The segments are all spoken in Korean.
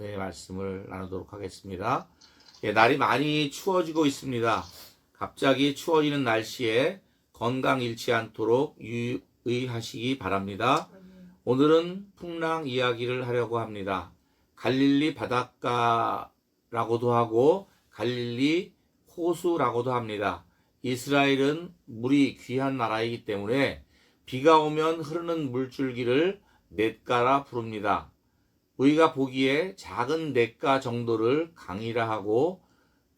은혜의 말씀을 나누도록 하겠습니다. 날이 많이 추워지고 있습니다. 갑자기 추워지는 날씨에 건강 잃지 않도록 유의하시기 바랍니다. 오늘은 풍랑 이야기를 하려고 합니다. 갈릴리 바닷가라고도 하고 갈릴리 호수라고도 합니다. 이스라엘은 물이 귀한 나라이기 때문에 비가 오면 흐르는 물줄기를 냇가라 부릅니다. 우리가 보기에 작은 냇가 정도를 강이라 하고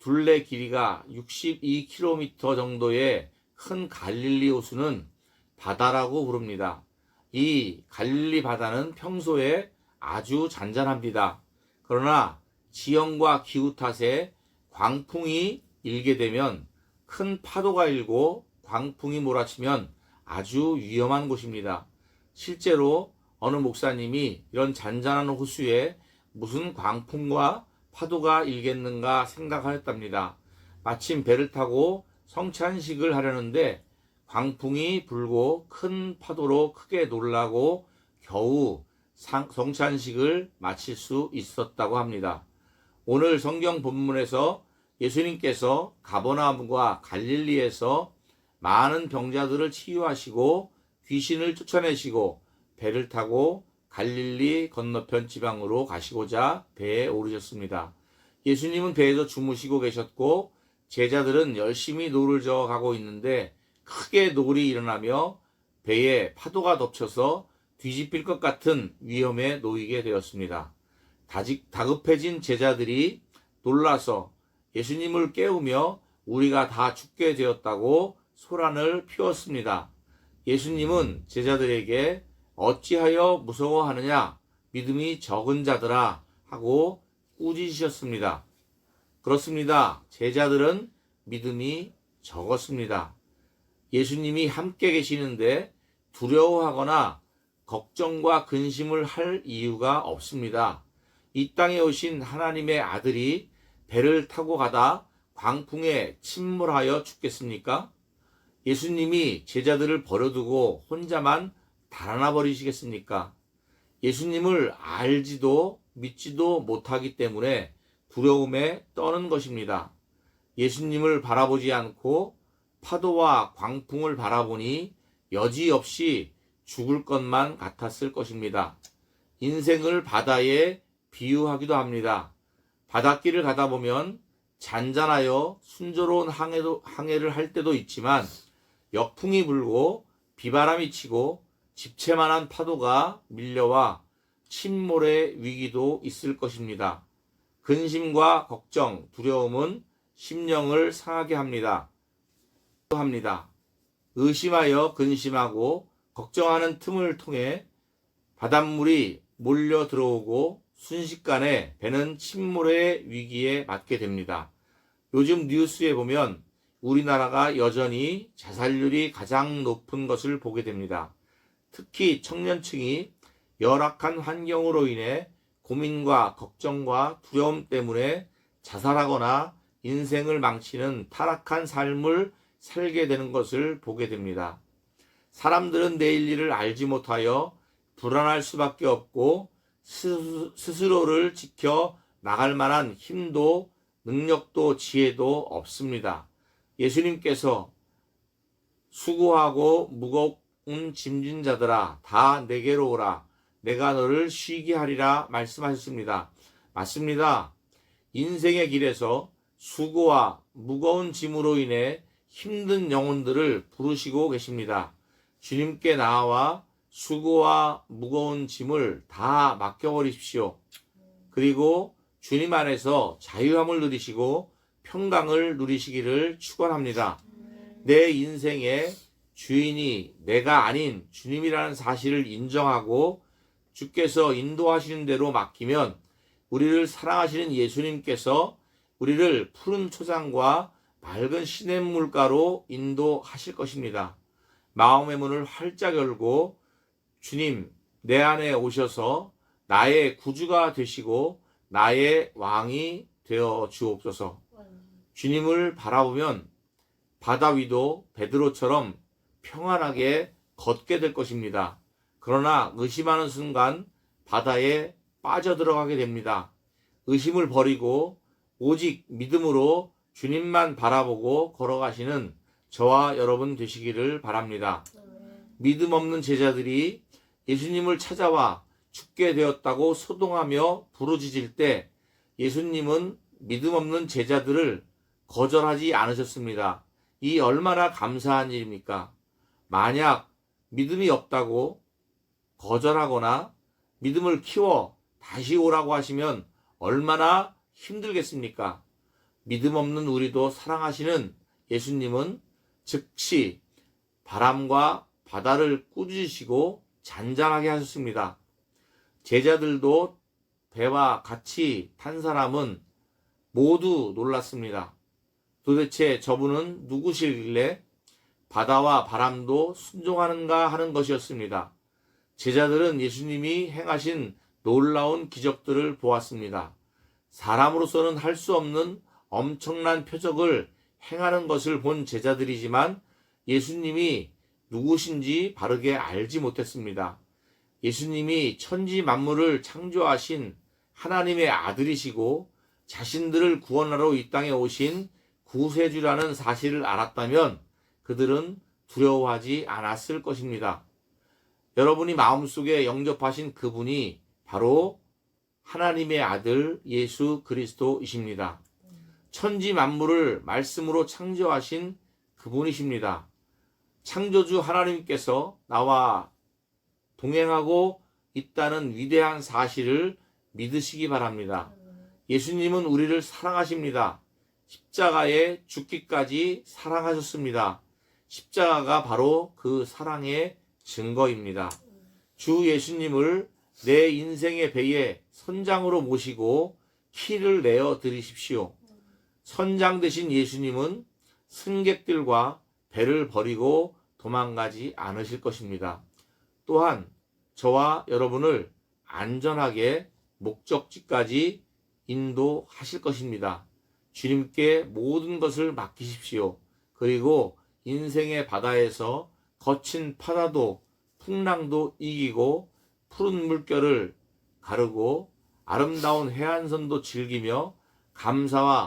둘레 길이가 62km 정도의 큰 갈릴리 호수는 바다라고 부릅니다. 이 갈릴리 바다는 평소에 아주 잔잔합니다. 그러나 지형과 기후 탓에 광풍이 일게 되면 큰 파도가 일고 광풍이 몰아치면 아주 위험한 곳입니다. 실제로 어느 목사님이 이런 잔잔한 호수에 무슨 광풍과 파도가 일겠는가 생각하였답니다. 마침 배를 타고 성찬식을 하려는데 광풍이 불고 큰 파도로 크게 놀라고 겨우 성찬식을 마칠 수 있었다고 합니다. 오늘 성경 본문에서 예수님께서 가버나움과 갈릴리에서 많은 병자들을 치유하시고 귀신을 쫓아내시고 배를 타고 갈릴리 건너편 지방으로 가시고자 배에 오르셨습니다. 예수님은 배에서 주무시고 계셨고 제자들은 열심히 노를 저어 가고 있는데 크게 놀이 일어나며 배에 파도가 덮쳐서 뒤집힐 것 같은 위험에 놓이게 되었습니다. 다급해진 제자들이 놀라서 예수님을 깨우며 우리가 다 죽게 되었다고 소란을 피웠습니다. 예수님은 제자들에게 어찌하여 무서워하느냐 믿음이 적은 자들아 하고 꾸짖으셨습니다. 그렇습니다. 제자들은 믿음이 적었습니다. 예수님이 함께 계시는데 두려워하거나 걱정과 근심을 할 이유가 없습니다. 이 땅에 오신 하나님의 아들이 배를 타고 가다 광풍에 침몰하여 죽겠습니까? 예수님이 제자들을 버려두고 혼자만 달아나 버리시겠습니까? 예수님을 알지도 믿지도 못하기 때문에 두려움에 떠는 것입니다. 예수님을 바라보지 않고 파도와 광풍을 바라보니 여지없이 죽을 것만 같았을 것입니다. 인생을 바다에 비유하기도 합니다. 바닷길을 가다 보면 잔잔하여 순조로운 항해를 할 때도 있지만 역풍이 불고 비바람이 치고 집채만한 파도가 밀려와 침몰의 위기도 있을 것입니다. 근심과 걱정, 두려움은 심령을 상하게 합니다. 의심하여 근심하고 걱정하는 틈을 통해 바닷물이 몰려 들어오고 순식간에 배는 침몰의 위기에 맞게 됩니다. 요즘 뉴스에 보면 우리나라가 여전히 자살률이 가장 높은 것을 보게 됩니다. 특히 청년층이 열악한 환경으로 인해 고민과 걱정과 두려움 때문에 자살하거나 인생을 망치는 타락한 삶을 살게 되는 것을 보게 됩니다. 사람들은 내일 일을 알지 못하여 불안할 수밖에 없고 스스로를 지켜 나갈 만한 힘도 능력도 지혜도 없습니다. 예수님께서 수고하고 무거운 짐진 자들아 다 내게로 오라 내가 너를 쉬게 하리라 말씀하셨습니다. 맞습니다. 인생의 길에서 수고와 무거운 짐으로 인해 힘든 영혼들을 부르시고 계십니다. 주님께 나아와 수고와 무거운 짐을 다 맡겨버리십시오. 그리고 주님 안에서 자유함을 누리시고 평강을 누리시기를 축원합니다. 내 인생의 주인이 내가 아닌 주님이라는 사실을 인정하고 주께서 인도하시는 대로 맡기면 우리를 사랑하시는 예수님께서 우리를 푸른 초장과 맑은 시냇물가로 인도하실 것입니다. 마음의 문을 활짝 열고 주님 내 안에 오셔서 나의 구주가 되시고 나의 왕이 되어 주옵소서. 주님을 바라보면 바다 위도 베드로처럼 평안하게 걷게 될 것입니다. 그러나 의심하는 순간 바다에 빠져들어가게 됩니다. 의심을 버리고 오직 믿음으로 주님만 바라보고 걸어가시는 저와 여러분 되시기를 바랍니다. 믿음 없는 제자들이 예수님을 찾아와 죽게 되었다고 소동하며 부르짖을 때 예수님은 믿음 없는 제자들을 거절하지 않으셨습니다. 이 얼마나 감사한 일입니까? 만약 믿음이 없다고 거절하거나 믿음을 키워 다시 오라고 하시면 얼마나 힘들겠습니까? 믿음 없는 우리도 사랑하시는 예수님은 즉시 바람과 바다를 꾸짖으시고 잔잔하게 하셨습니다. 제자들도 배와 같이 탄 사람은 모두 놀랐습니다. 도대체 저분은 누구시길래 바다와 바람도 순종하는가 하는 것이었습니다. 제자들은 예수님이 행하신 놀라운 기적들을 보았습니다. 사람으로서는 할 수 없는 엄청난 표적을 행하는 것을 본 제자들이지만 예수님이 누구신지 바르게 알지 못했습니다. 예수님이 천지 만물을 창조하신 하나님의 아들이시고 자신들을 구원하러 이 땅에 오신 구세주라는 사실을 알았다면 그들은 두려워하지 않았을 것입니다. 여러분이 마음속에 영접하신 그분이 바로 하나님의 아들 예수 그리스도이십니다. 천지 만물을 말씀으로 창조하신 그분이십니다. 창조주 하나님께서 나와 동행하고 있다는 위대한 사실을 믿으시기 바랍니다. 예수님은 우리를 사랑하십니다. 십자가에 죽기까지 사랑하셨습니다. 십자가가 바로 그 사랑의 증거입니다. 주 예수님을 내 인생의 배에 선장으로 모시고 키를 내어 드리십시오. 선장 되신 예수님은 승객들과 배를 버리고 도망가지 않으실 것입니다. 또한 저와 여러분을 안전하게 목적지까지 인도하실 것입니다. 주님께 모든 것을 맡기십시오. 그리고 인생의 바다에서 거친 파도도 풍랑도 이기고 푸른 물결을 가르고 아름다운 해안선도 즐기며 감사와